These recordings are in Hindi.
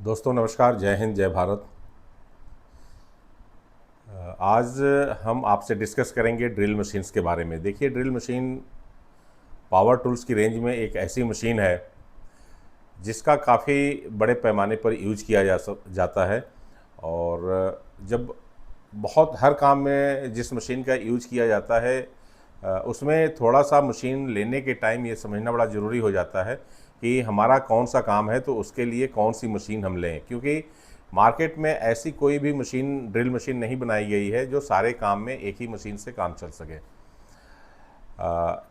दोस्तों नमस्कार, जय हिंद, जय भारत। आज हम आपसे डिस्कस करेंगे ड्रिल मशीन्स के बारे में। देखिए, ड्रिल मशीन पावर टूल्स की रेंज में एक ऐसी मशीन है जिसका काफ़ी बड़े पैमाने पर यूज किया जाता है। और जब बहुत हर काम में जिस मशीन का यूज किया जाता है उसमें थोड़ा सा मशीन लेने के टाइम ये समझना बड़ा ज़रूरी हो जाता है कि हमारा कौन सा काम है तो उसके लिए कौन सी मशीन हम लें, क्योंकि मार्केट में ऐसी कोई भी मशीन ड्रिल मशीन नहीं बनाई गई है जो सारे काम में एक ही मशीन से काम चल सके।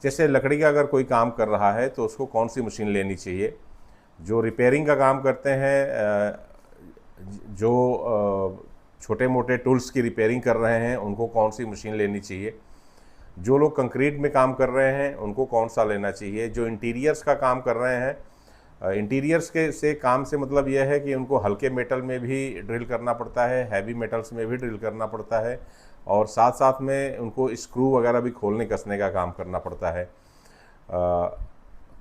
जैसे लकड़ी का अगर कोई काम कर रहा है तो उसको कौन सी मशीन लेनी चाहिए। जो रिपेयरिंग का काम करते हैं, जो छोटे मोटे टूल्स की रिपेयरिंग कर रहे हैं, उनको कौन सी मशीन लेनी चाहिए। जो लोग कंक्रीट में काम कर रहे हैं उनको कौन सा लेना चाहिए। जो इंटीरियर्स का काम कर रहे हैं, इंटीरियर्स के से काम से मतलब यह है कि उनको हल्के मेटल में भी ड्रिल करना पड़ता है, हैवी मेटल्स में भी ड्रिल करना पड़ता है, और साथ साथ में उनको स्क्रू वगैरह भी खोलने कसने का काम करना पड़ता है।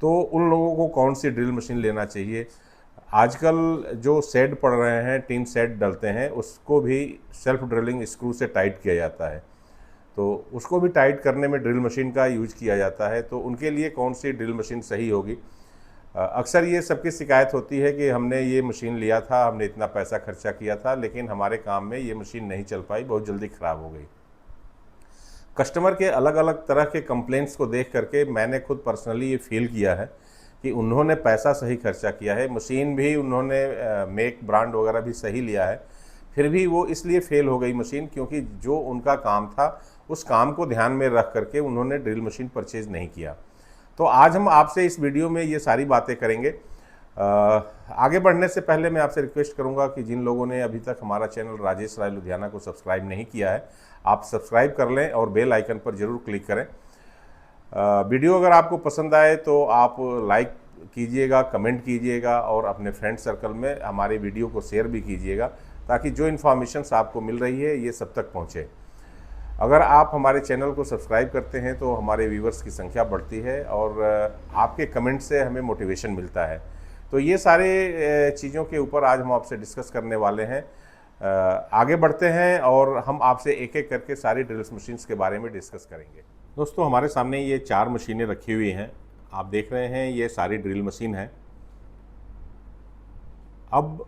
तो उन लोगों को कौन सी ड्रिल मशीन लेना चाहिए। आजकल जो शेड पड़ रहे हैं, टीन शेड डलते हैं, उसको भी सेल्फ ड्रिलिंग स्क्रू से टाइट किया जाता है, तो उसको भी टाइट करने में ड्रिल मशीन का यूज किया जाता है। तो उनके लिए कौन सी ड्रिल मशीन सही होगी। अक्सर ये सबकी शिकायत होती है कि हमने ये मशीन लिया था, हमने इतना पैसा खर्चा किया था, लेकिन हमारे काम में ये मशीन नहीं चल पाई, बहुत जल्दी ख़राब हो गई। कस्टमर के अलग अलग तरह के कंप्लेंट्स को देख करके मैंने खुद पर्सनली ये फील किया है कि उन्होंने पैसा सही खर्चा किया है, मशीन भी उन्होंने मेक ब्रांड वगैरह भी सही लिया है, फिर भी वो इसलिए फेल हो गई मशीन क्योंकि जो उनका काम था उस काम को ध्यान में रख करके उन्होंने ड्रिल मशीन परचेज नहीं किया। तो आज हम आपसे इस वीडियो में ये सारी बातें करेंगे। आगे बढ़ने से पहले मैं आपसे रिक्वेस्ट करूंगा कि जिन लोगों ने अभी तक हमारा चैनल राजेश राय लुधियाना को सब्सक्राइब नहीं किया है, आप सब्सक्राइब कर लें और बेल आइकन पर ज़रूर क्लिक करें। वीडियो अगर आपको पसंद आए तो आप लाइक कीजिएगा, कमेंट कीजिएगा और अपने फ्रेंड सर्कल में हमारे वीडियो को शेयर भी कीजिएगा, ताकि जो इन्फॉर्मेशंस आपको मिल रही है ये सब तक पहुँचे। अगर आप हमारे चैनल को सब्सक्राइब करते हैं तो हमारे व्यूवर्स की संख्या बढ़ती है और आपके कमेंट से हमें मोटिवेशन मिलता है। तो ये सारे चीज़ों के ऊपर आज हम आपसे डिस्कस करने वाले हैं। आगे बढ़ते हैं और हम आपसे एक एक करके सारी ड्रिल मशीन्स के बारे में डिस्कस करेंगे। दोस्तों, हमारे सामने ये 4 मशीनें रखी हुई हैं, आप देख रहे हैं ये सारी ड्रिल मशीन है। अब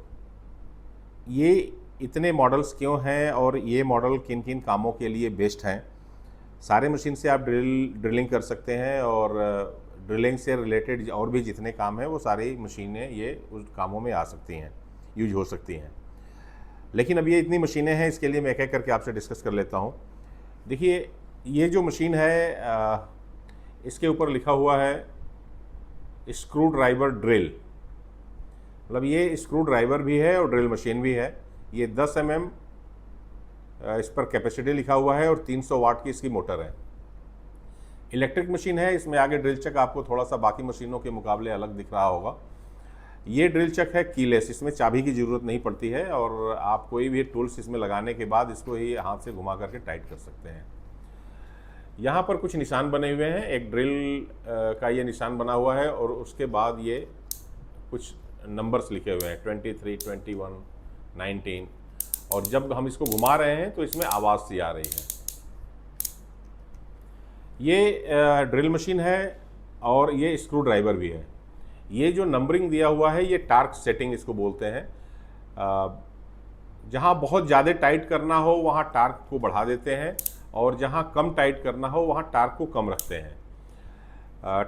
ये इतने मॉडल्स क्यों हैं और ये मॉडल किन किन कामों के लिए बेस्ट हैं। सारे मशीन से आप ड्रिलिंग कर सकते हैं और ड्रिलिंग से रिलेटेड और भी जितने काम हैं वो सारी मशीनें ये उस कामों में आ सकती हैं, यूज हो सकती हैं। लेकिन अब ये इतनी मशीनें हैं, इसके लिए मैं एक एक करके आपसे डिस्कस कर लेता हूँ। देखिए, ये जो मशीन है इसके ऊपर लिखा हुआ है स्क्रू ड्राइवर ड्रिल, मतलब ये स्क्रू ड्राइवर भी है और ड्रिल मशीन भी है। ये 10 mm इस पर कैपेसिटी लिखा हुआ है और 300 वाट की इसकी मोटर है। इलेक्ट्रिक मशीन है, इसमें आगे ड्रिल चक आपको थोड़ा सा बाकी मशीनों के मुकाबले अलग दिख रहा होगा। ये ड्रिल चक है कीलेस, इसमें चाबी की ज़रूरत नहीं पड़ती है और आप कोई भी टूल्स इसमें लगाने के बाद इसको ही हाथ से घुमा करके टाइट कर सकते हैं। यहाँ पर कुछ निशान बने हुए हैं, एक ड्रिल का ये निशान बना हुआ है और उसके बाद ये कुछ नंबर्स लिखे हुए हैं 23, 21, 19, और जब हम इसको घुमा रहे हैं तो इसमें आवाज़ सी आ रही है। ये ड्रिल मशीन है और ये स्क्रू ड्राइवर भी है। ये जो नंबरिंग दिया हुआ है ये टार्क सेटिंग इसको बोलते हैं। जहाँ बहुत ज़्यादा टाइट करना हो वहाँ टार्क को बढ़ा देते हैं और जहाँ कम टाइट करना हो वहाँ टार्क को कम रखते हैं।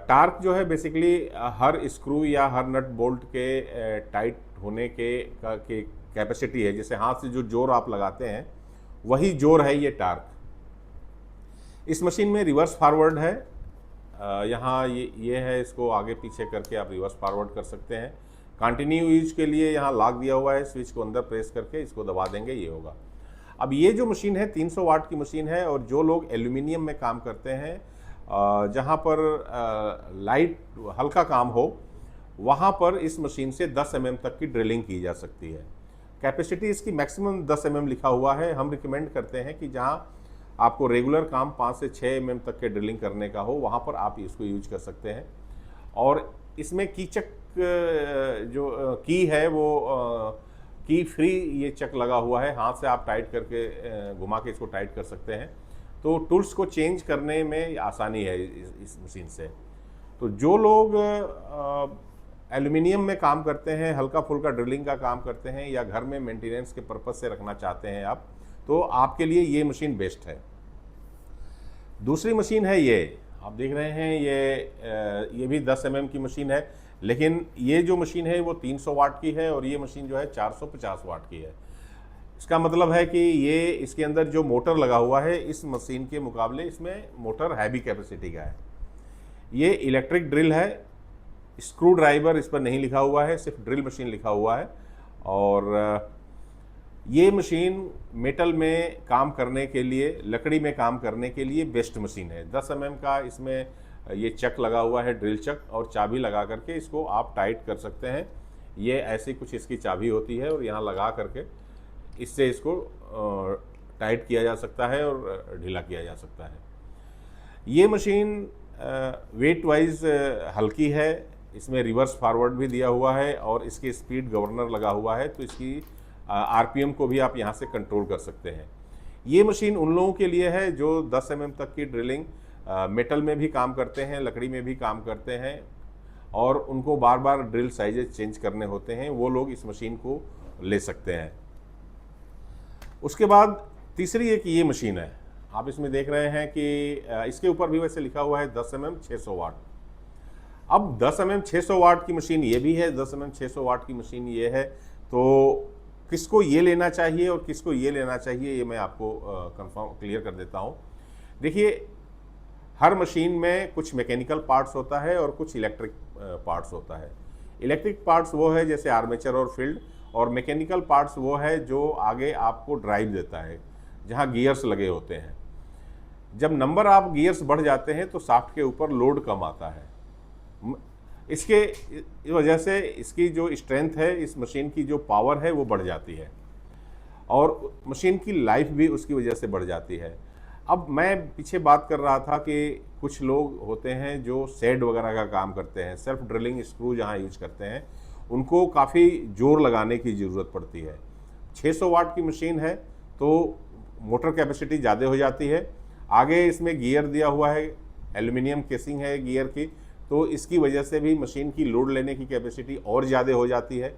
टार्क जो है बेसिकली हर स्क्रू या हर नट बोल्ट के टाइट होने के कैपेसिटी है। जैसे हाथ से जो जोर आप लगाते हैं वही जोर है ये टार्क। इस मशीन में रिवर्स फॉरवर्ड है, यहाँ ये है, इसको आगे पीछे करके आप रिवर्स फॉरवर्ड कर सकते हैं। कंटिन्यू यूज के लिए यहाँ लॉक दिया हुआ है, स्विच को अंदर प्रेस करके इसको दबा देंगे, ये होगा। अब ये जो मशीन है 300 वाट की मशीन है और जो लोग एल्यूमिनियम में काम करते हैं, जहाँ पर लाइट हल्का काम हो, वहाँ पर इस मशीन से 10 mm तक की ड्रिलिंग की जा सकती है। कैपेसिटी इसकी मैक्सिमम 10 mm लिखा हुआ है। हम रिकमेंड करते हैं कि जहाँ आपको रेगुलर काम 5 से 6 mm तक के ड्रिलिंग करने का हो वहाँ पर आप इसको यूज कर सकते हैं। और इसमें कीचक जो की है वो की फ्री ये चक लगा हुआ है, हाथ से आप टाइट करके घुमा के इसको टाइट कर सकते हैं। तो टूल्स को चेंज करने में आसानी है इस मशीन से। तो जो लोग एल्युमिनियम में काम करते हैं, हल्का फुल्का ड्रिलिंग का काम करते हैं, या घर में मेंटेनेंस के पर्पज से रखना चाहते हैं आप, तो आपके लिए ये मशीन बेस्ट है। दूसरी मशीन है ये, आप देख रहे हैं, ये भी 10 mm की मशीन है, लेकिन ये जो मशीन है वो 300 वाट की है और ये मशीन जो है 450 वाट की है। इसका मतलब है कि ये इसके अंदर जो मोटर लगा हुआ है इस मशीन के मुकाबले इसमें मोटर हैवी कैपेसिटी का है। ये इलेक्ट्रिक ड्रिल है, स्क्रू ड्राइवर इस पर नहीं लिखा हुआ है, सिर्फ ड्रिल मशीन लिखा हुआ है। और ये मशीन मेटल में काम करने के लिए, लकड़ी में काम करने के लिए बेस्ट मशीन है। 10 mm का इसमें ये चक लगा हुआ है, ड्रिल चक, और चाबी लगा करके इसको आप टाइट कर सकते हैं। ये ऐसी कुछ इसकी चाबी होती है और यहाँ लगा करके इससे इसको टाइट किया जा सकता है और ढीला किया जा सकता है। ये मशीन वेट वाइज हल्की है, इसमें रिवर्स फॉरवर्ड भी दिया हुआ है और इसके स्पीड गवर्नर लगा हुआ है, तो इसकी आरपीएम को भी आप यहाँ से कंट्रोल कर सकते हैं। ये मशीन उन लोगों के लिए है जो 10 mm तक की ड्रिलिंग मेटल में भी काम करते हैं, लकड़ी में भी काम करते हैं, और उनको बार बार ड्रिल साइजेज चेंज करने होते हैं, वो लोग इस मशीन को ले सकते हैं। उसके बाद तीसरी एक ये मशीन है, आप इसमें देख रहे हैं कि इसके ऊपर भी वैसे लिखा हुआ है 10 mm 600 वाट। अब 10 mm 600 वाट की मशीन ये भी है, 10 mm 600 वाट की मशीन ये है, तो किसको ये लेना चाहिए और किसको ये लेना चाहिए, ये मैं आपको क्लियर कर देता हूँ। देखिए, हर मशीन में कुछ मैकेनिकल पार्ट्स होता है और कुछ इलेक्ट्रिक पार्ट्स होता है। इलेक्ट्रिक पार्ट्स वो है जैसे आर्मेचर और फील्ड, और मैकेनिकल पार्ट्स वो है जो आगे आपको ड्राइव देता है, जहाँ गियर्स लगे होते हैं। जब नंबर ऑफ गियर्स बढ़ जाते हैं तो शाफ्ट के ऊपर लोड कम आता है। इसके वजह से इसकी जो स्ट्रेंथ है, इस मशीन की जो पावर है वो बढ़ जाती है और मशीन की लाइफ भी उसकी वजह से बढ़ जाती है। अब मैं पीछे बात कर रहा था कि कुछ लोग होते हैं जो सेड वगैरह का काम करते हैं, सेल्फ ड्रिलिंग स्क्रू जहाँ यूज करते हैं, उनको काफ़ी जोर लगाने की ज़रूरत पड़ती है। 600 वाट की मशीन है तो मोटर कैपेसिटी ज़्यादा हो जाती है। आगे इसमें गियर दिया हुआ है, एल्युमिनियम केसिंग है गियर की, तो इसकी वजह से भी मशीन की लोड लेने की कैपेसिटी और ज़्यादा हो जाती है।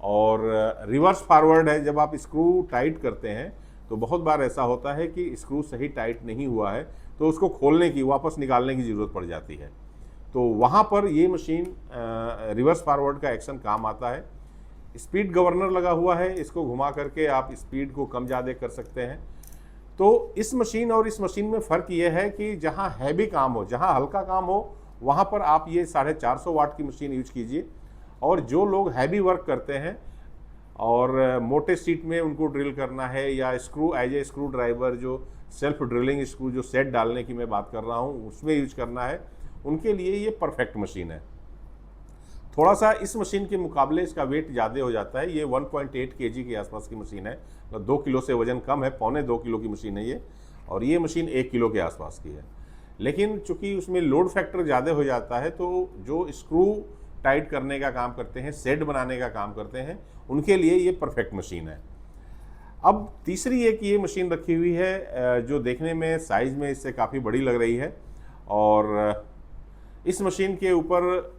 और रिवर्स फॉरवर्ड है, जब आप स्क्रू टाइट करते हैं तो बहुत बार ऐसा होता है कि स्क्रू सही टाइट नहीं हुआ है, तो उसको खोलने की, वापस निकालने की ज़रूरत पड़ जाती है। तो वहाँ पर ये मशीन रिवर्स फॉरवर्ड का एक्शन काम आता है। स्पीड गवर्नर लगा हुआ है, इसको घुमा करके आप स्पीड को कम ज़्यादा कर सकते हैं। तो इस मशीन और इस मशीन में फ़र्क ये है कि जहाँ हैवी काम हो, जहाँ हल्का काम हो, वहाँ पर आप ये 450 वाट की मशीन यूज कीजिए। और जो लोग हैवी वर्क करते हैं और मोटे सीट में उनको ड्रिल करना है, या screw as a screwdriver, जो सेल्फ ड्रिलिंग स्क्रू जो सेट डालने की मैं बात कर रहा हूँ, उसमें यूज करना है, उनके लिए ये परफेक्ट मशीन है। थोड़ा सा इस मशीन के मुकाबले इसका वेट ज़्यादा हो जाता है। ये 1.8 kg के आसपास की मशीन है, मतलब 2 किलो से वजन कम है, 1.25 किलो की मशीन है ये, और ये मशीन 1 किलो के आसपास की है। लेकिन चूंकि उसमें लोड फैक्टर ज़्यादा हो जाता है, तो जो स्क्रू टाइट करने का काम करते हैं, सेट बनाने का काम करते हैं, उनके लिए ये परफेक्ट मशीन है। अब तीसरी एक ये मशीन रखी हुई है जो देखने में साइज़ में इससे काफ़ी बड़ी लग रही है, और इस मशीन के ऊपर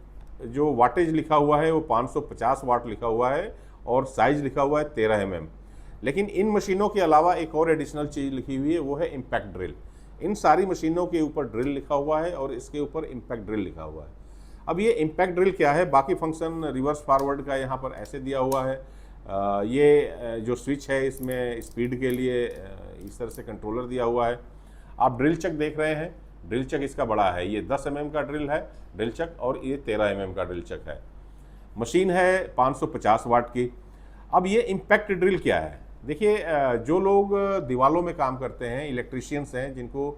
जो वाटेज लिखा हुआ है वो 550 वाट लिखा हुआ है और साइज़ लिखा हुआ है 13 mm। लेकिन इन मशीनों के अलावा एक और एडिशनल चीज़ लिखी हुई है, वो है इम्पैक्ट ड्रिल। इन सारी मशीनों के ऊपर ड्रिल लिखा हुआ है और इसके ऊपर इम्पैक्ट ड्रिल लिखा हुआ है। अब ये इम्पैक्ट ड्रिल क्या है? बाकी फंक्शन रिवर्स फॉरवर्ड का यहाँ पर ऐसे दिया हुआ है। ये जो स्विच है इसमें स्पीड के लिए इस तरह से कंट्रोलर दिया हुआ है। आप ड्रिल चक देख रहे हैं, ड्रिल चक इसका बड़ा है, ये 10 mm का ड्रिल है ड्रिल चक, और ये 13 mm का ड्रिल चक है। मशीन है 550 वाट की। अब ये इम्पैक्ट ड्रिल क्या है? देखिए, जो लोग दीवालों में काम करते हैं, इलेक्ट्रीशियंस हैं, जिनको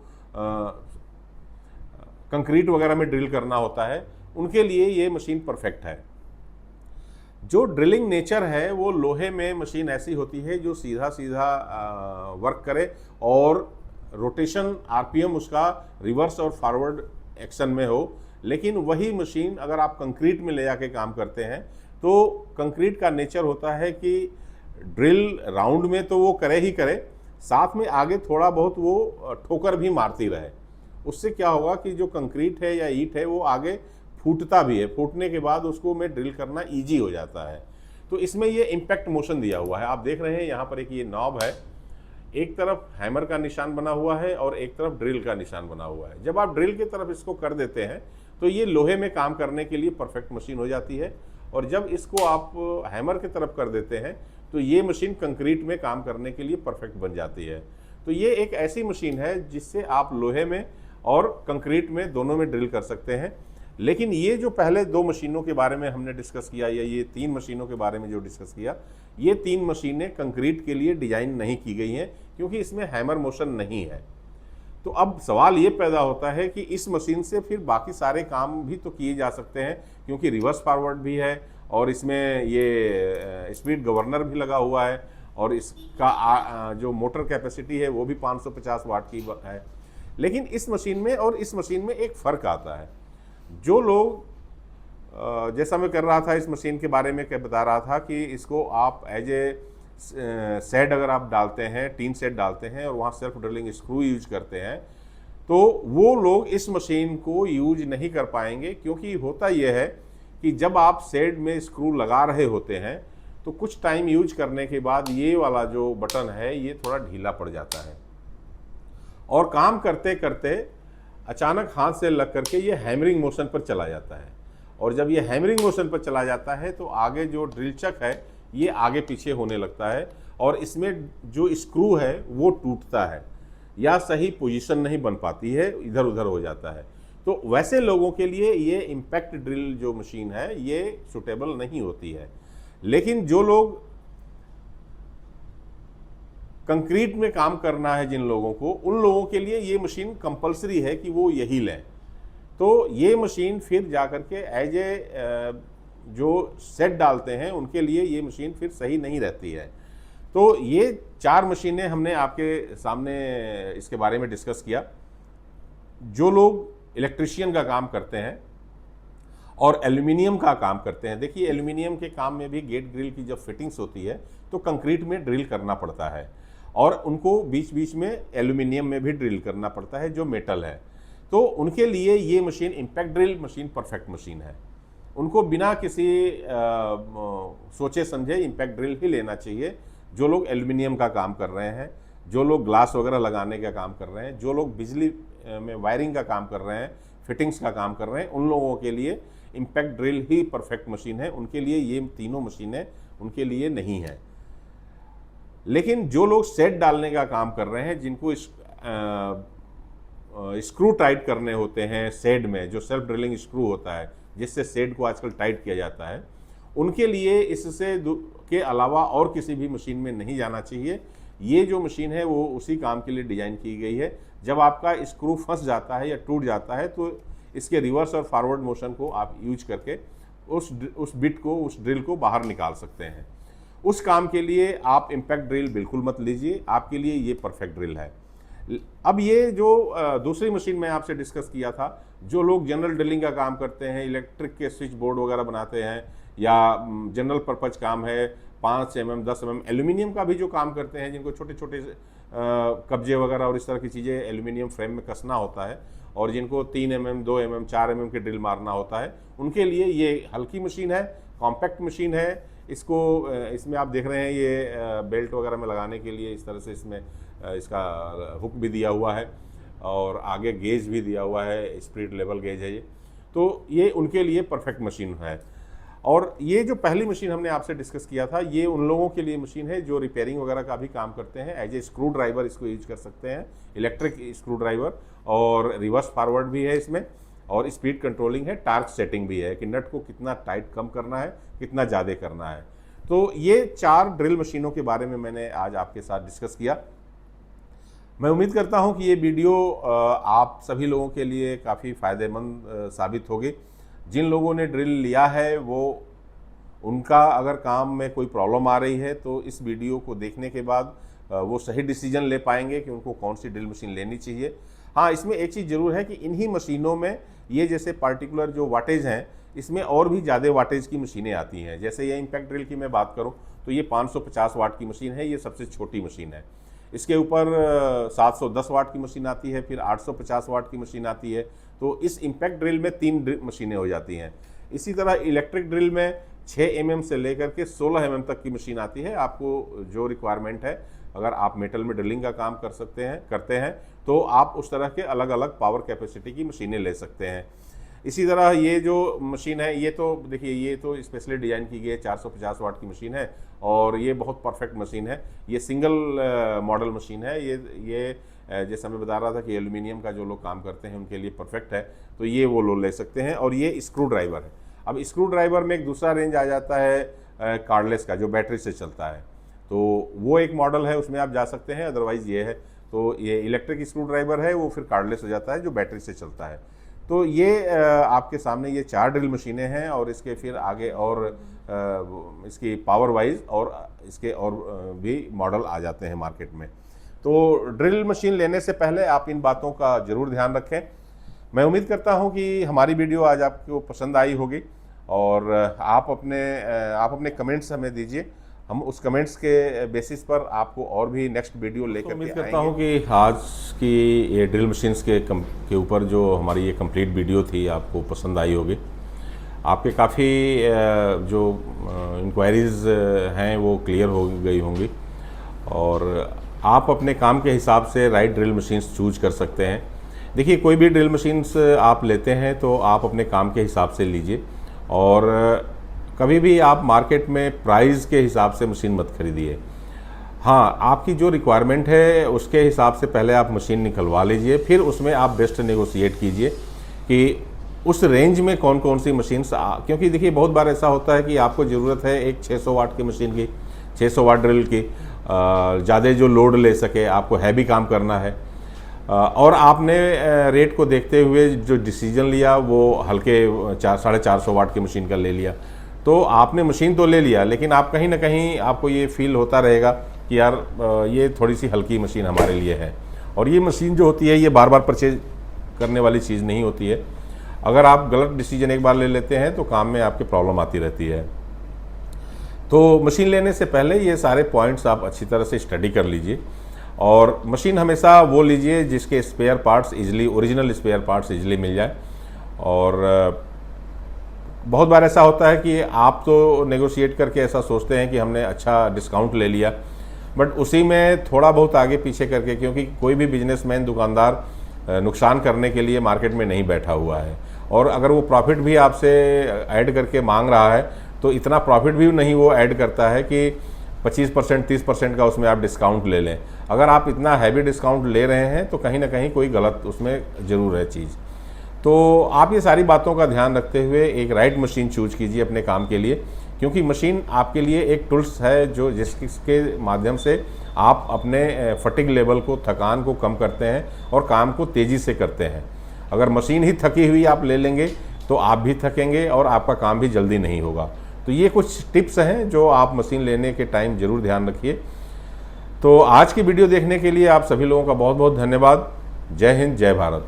कंक्रीट वगैरह में ड्रिल करना होता है, उनके लिए ये मशीन परफेक्ट है। जो ड्रिलिंग नेचर है वो लोहे में मशीन ऐसी होती है जो सीधा सीधा वर्क करे और रोटेशन आरपीएम उसका रिवर्स और फॉरवर्ड एक्शन में हो, लेकिन वही मशीन अगर आप कंक्रीट में ले जाके काम करते हैं तो कंक्रीट का नेचर होता है कि ड्रिल राउंड में तो वो करे ही करे, साथ में आगे थोड़ा बहुत वो ठोकर भी मारती रहे। उससे क्या होगा कि जो कंक्रीट है या ईंट है वो आगे फूटता भी है, फूटने के बाद उसको में ड्रिल करना ईजी हो जाता है। तो इसमें ये इम्पैक्ट मोशन दिया हुआ है, आप देख रहे हैं यहाँ पर एक ये नॉब है, एक तरफ हैमर का निशान बना हुआ है और एक तरफ ड्रिल का निशान बना हुआ है। जब आप ड्रिल की तरफ इसको कर देते हैं तो ये लोहे में काम करने के लिए परफेक्ट मशीन हो जाती है, और जब इसको आप हैमर की तरफ कर देते हैं तो ये मशीन कंक्रीट में काम करने के लिए परफेक्ट बन जाती है। तो ये एक ऐसी मशीन है जिससे आप लोहे में और कंक्रीट में दोनों में ड्रिल कर सकते हैं। लेकिन ये जो पहले दो मशीनों के बारे में हमने डिस्कस किया, या ये तीन मशीनों के बारे में जो डिस्कस किया, ये तीन मशीनें कंक्रीट के लिए डिजाइन नहीं की गई हैं क्योंकि इसमें हैमर मोशन नहीं है। तो अब सवाल ये पैदा होता है कि इस मशीन से फिर बाकी सारे काम भी तो किए जा सकते हैं, क्योंकि रिवर्स फॉरवर्ड भी है और इसमें ये स्पीड गवर्नर भी लगा हुआ है, और इसका जो मोटर कैपेसिटी है वो भी 550 वाट की है। लेकिन इस मशीन में और इस मशीन में एक फ़र्क आता है। जो लोग जैसा मैं कर रहा था इस मशीन के बारे में क्या बता रहा था कि इसको आप एज ए सेट अगर आप डालते हैं, टीन सेट डालते हैं और वहाँ सेल्फ ड्रिलिंग स्क्रू यूज करते हैं, तो वो लोग इस मशीन को यूज नहीं कर पाएंगे। क्योंकि होता यह है कि जब आप सेट में स्क्रू लगा रहे होते हैं तो कुछ टाइम यूज करने के बाद ये वाला जो बटन है ये थोड़ा ढीला पड़ जाता है, और काम करते करते अचानक हाथ से लग करके ये हैमरिंग मोशन पर चला जाता है। और जब ये हैमरिंग मोशन पर चला जाता है तो आगे जो ड्रिल चक है ये आगे पीछे होने लगता है, और इसमें जो स्क्रू है वो टूटता है या सही पोजीशन नहीं बन पाती है, इधर उधर हो जाता है। तो वैसे लोगों के लिए ये इम्पैक्ट ड्रिल जो मशीन है ये सुटेबल नहीं होती है। लेकिन जो लोग कंक्रीट में काम करना है जिन लोगों को, उन लोगों के लिए ये मशीन कंपलसरी है कि वो यही लें। तो ये मशीन फिर जाकर के एज ए जो सेट डालते हैं उनके लिए ये मशीन फिर सही नहीं रहती है। तो ये चार मशीनें हमने आपके सामने इसके बारे में डिस्कस किया। जो लोग इलेक्ट्रिशियन का काम करते हैं और एल्यूमिनियम का काम करते हैं, देखिए एल्यूमिनियम के काम में भी गेट ग्रिल की जब फिटिंग्स होती है तो कंक्रीट में ड्रिल करना पड़ता है, और उनको बीच बीच में एल्यूमिनियम में भी ड्रिल करना पड़ता है जो मेटल है। तो उनके लिए ये machine impact drill machine perfect machine है। उनको बिना किसी सोचे समझे इम्पैक्ट ड्रिल ही लेना चाहिए। जो लोग एल्यूमिनियम का काम कर रहे हैं, जो लोग ग्लास वगैरह लगाने का काम कर रहे हैं, जो लोग बिजली में वायरिंग का काम कर रहे हैं, फिटिंग्स का काम कर रहे हैं, उन लोगों के लिए इम्पैक्ट ड्रिल ही परफेक्ट मशीन है। उनके लिए ये तीनों मशीनें उनके लिए नहीं है। लेकिन जो लोग सेट डालने का काम कर रहे हैं, जिनको स्क्रू टाइट करने होते हैं सेड में, जो सेल्फ ड्रिलिंग स्क्रू होता है जिससे सेड को आजकल टाइट किया जाता है, उनके लिए इससे के अलावा और किसी भी मशीन में नहीं जाना चाहिए। ये जो मशीन है वो उसी काम के लिए डिज़ाइन की गई है। जब आपका स्क्रू फंस जाता है या टूट जाता है तो इसके रिवर्स और फॉरवर्ड मोशन को आप यूज करके उस बिट को, उस ड्रिल को बाहर निकाल सकते हैं। उस काम के लिए आप इम्पैक्ट ड्रिल बिल्कुल मत लीजिए, आपके लिए ये परफेक्ट ड्रिल है। अब ये जो दूसरी मशीन मैं आपसे डिस्कस किया था, जो लोग जनरल ड्रिलिंग का काम करते हैं, इलेक्ट्रिक के स्विच बोर्ड वगैरह बनाते हैं, या जनरल पर्पज काम है, 5 mm 10 mm एल्यूमिनियम का भी जो काम करते हैं, जिनको छोटे छोटे कब्जे वगैरह और इस तरह की चीज़ें एल्यूमिनियम फ्रेम में कसना होता है, और जिनको 3 mm 2 mm 4 mm के ड्रिल मारना होता है, उनके लिए ये हल्की मशीन है, कॉम्पैक्ट मशीन है। इसमें आप देख रहे हैं ये बेल्ट वगैरह में लगाने के लिए इस तरह से इसमें इसका हुक भी दिया हुआ है, और आगे गेज भी दिया हुआ है, स्पिरिट लेवल गेज है ये। तो ये उनके लिए परफेक्ट मशीन है। और ये जो पहली मशीन हमने आपसे डिस्कस किया था, ये उन लोगों के लिए मशीन है जो रिपेयरिंग वगैरह का भी काम करते हैं। एज ए स्क्रू ड्राइवर इसको यूज कर सकते हैं, इलेक्ट्रिक स्क्रू ड्राइवर, और रिवर्स फॉरवर्ड भी है इसमें, और स्पीड कंट्रोलिंग है, टार्क सेटिंग भी है कि नट को कितना टाइट कम करना है, कितना ज़्यादा करना है। तो ये 4 ड्रिल मशीनों के बारे में मैंने आज आपके साथ डिस्कस किया। मैं उम्मीद करता हूं कि ये वीडियो आप सभी लोगों के लिए काफ़ी फ़ायदेमंद साबित होगी। जिन लोगों ने ड्रिल लिया है वो उनका अगर काम में कोई प्रॉब्लम आ रही है तो इस वीडियो को देखने के बाद वो सही डिसीजन ले पाएंगे कि उनको कौन सी ड्रिल मशीन लेनी चाहिए। हाँ, इसमें एक चीज़ ज़रूर है कि इन्हीं मशीनों में ये जैसे पार्टिकुलर जो वाटेज हैं, इसमें और भी ज़्यादा वाटेज की मशीनें आती हैं। जैसे ये इम्पैक्ट ड्रिल की मैं बात करूँ तो ये 550 वाट की मशीन है, ये सबसे छोटी मशीन है। इसके ऊपर 710 वाट की मशीन आती है, फिर 850 वाट की मशीन आती है। तो इस इम्पैक्ट ड्रिल में 3 मशीनें हो जाती हैं। इसी तरह इलेक्ट्रिक ड्रिल में 6 mm से लेकर के 16 mm तक की मशीन आती है। आपको जो रिक्वायरमेंट है, अगर आप मेटल में ड्रिलिंग का काम करते हैं तो आप उस तरह के अलग अलग पावर कैपेसिटी की मशीनें ले सकते हैं। इसी तरह ये जो मशीन है, ये तो देखिए, ये तो स्पेशली डिज़ाइन की गई है, 450 वाट की मशीन है और ये बहुत परफेक्ट मशीन है। ये सिंगल मॉडल मशीन है। ये जैसा मैं बता रहा था कि एल्यूमिनियम का जो लोग काम करते हैं उनके लिए परफेक्ट है, तो ये वो लोग ले सकते हैं। और ये स्क्रू ड्राइवर है। अब स्क्रू ड्राइवर में एक दूसरा रेंज आ जाता है कार्डलेस का, जो बैटरी से चलता है, तो वो एक मॉडल है, उसमें आप जा सकते हैं। अदरवाइज़ ये है, तो ये इलेक्ट्रिक स्क्रू ड्राइवर है, वो फिर कार्डलेस हो जाता है, जो बैटरी से चलता है। तो ये आपके सामने ये 4 ड्रिल मशीनें हैं और इसके फिर आगे और इसकी पावर वाइज और इसके और भी मॉडल आ जाते हैं मार्केट में। तो ड्रिल मशीन लेने से पहले आप इन बातों का ज़रूर ध्यान रखें। मैं उम्मीद करता हूं कि हमारी वीडियो आज आपको पसंद आई होगी और आप अपने कमेंट्स हमें दीजिए। हम उस कमेंट्स के बेसिस पर आपको और भी नेक्स्ट वीडियो लेकर उम्मीद करता हूं कि आज की ये ड्रिल मशीन्स के ऊपर जो हमारी ये कंप्लीट वीडियो थी आपको पसंद आई होगी। आपके काफ़ी जो इंक्वायरीज़ हैं वो क्लियर हो गई होंगी और आप अपने काम के हिसाब से राइट ड्रिल मशीन्स चूज कर सकते हैं। देखिए, कोई भी ड्रिल मशीन्स आप लेते हैं तो आप अपने काम के हिसाब से लीजिए और कभी भी आप मार्केट में प्राइस के हिसाब से मशीन मत खरीदिए। हाँ, आपकी जो रिक्वायरमेंट है उसके हिसाब से पहले आप मशीन निकलवा लीजिए, फिर उसमें आप बेस्ट नेगोशिएट कीजिए कि उस रेंज में कौन कौन सी मशीन्स क्योंकि देखिए, बहुत बार ऐसा होता है कि आपको ज़रूरत है एक 600 वाट की मशीन की, 600 वाट ड्रिल की, ज़्यादा जो लोड ले सके, आपको हैवी काम करना है और आपने रेट को देखते हुए जो डिसीजन लिया वो हल्के 450 वाट की मशीन का ले लिया। तो आपने मशीन तो ले लिया, लेकिन आप कहीं ना कहीं आपको ये फील होता रहेगा कि यार ये थोड़ी सी हल्की मशीन हमारे लिए है। और ये मशीन जो होती है ये बार बार परचेज करने वाली चीज़ नहीं होती है। अगर आप गलत डिसीजन एक बार ले लेते हैं तो काम में आपके प्रॉब्लम आती रहती है। तो मशीन लेने से पहले ये सारे पॉइंट्स आप अच्छी तरह से स्टडी कर लीजिए और मशीन हमेशा वो लीजिए जिसके spare parts easily, original spare parts easily मिल जाए। और बहुत बार ऐसा होता है कि आप तो नेगोशिएट करके ऐसा सोचते हैं कि हमने अच्छा डिस्काउंट ले लिया, बट उसी में थोड़ा बहुत आगे पीछे करके, क्योंकि कोई भी बिजनेसमैन, दुकानदार नुकसान करने के लिए मार्केट में नहीं बैठा हुआ है और अगर वो प्रॉफिट भी आपसे ऐड करके मांग रहा है तो इतना प्रॉफिट भी नहीं वो ऐड करता है कि 25% 30% का उसमें आप डिस्काउंट ले लें। अगर आप इतना हैवी डिस्काउंट ले रहे हैं तो कहीं ना कहीं कोई गलत उसमें ज़रूर है चीज़। तो आप ये सारी बातों का ध्यान रखते हुए एक राइट मशीन चूज कीजिए अपने काम के लिए, क्योंकि मशीन आपके लिए एक टूल्स है जो जिसके माध्यम से आप अपने फटिग लेवल को, थकान को कम करते हैं और काम को तेज़ी से करते हैं। अगर मशीन ही थकी हुई आप ले लेंगे तो आप भी थकेंगे और आपका काम भी जल्दी नहीं होगा। तो ये कुछ टिप्स हैं जो आप मशीन लेने के टाइम ज़रूर ध्यान रखिए। तो आज की वीडियो देखने के लिए आप सभी लोगों का बहुत बहुत धन्यवाद। जय हिंद, जय भारत।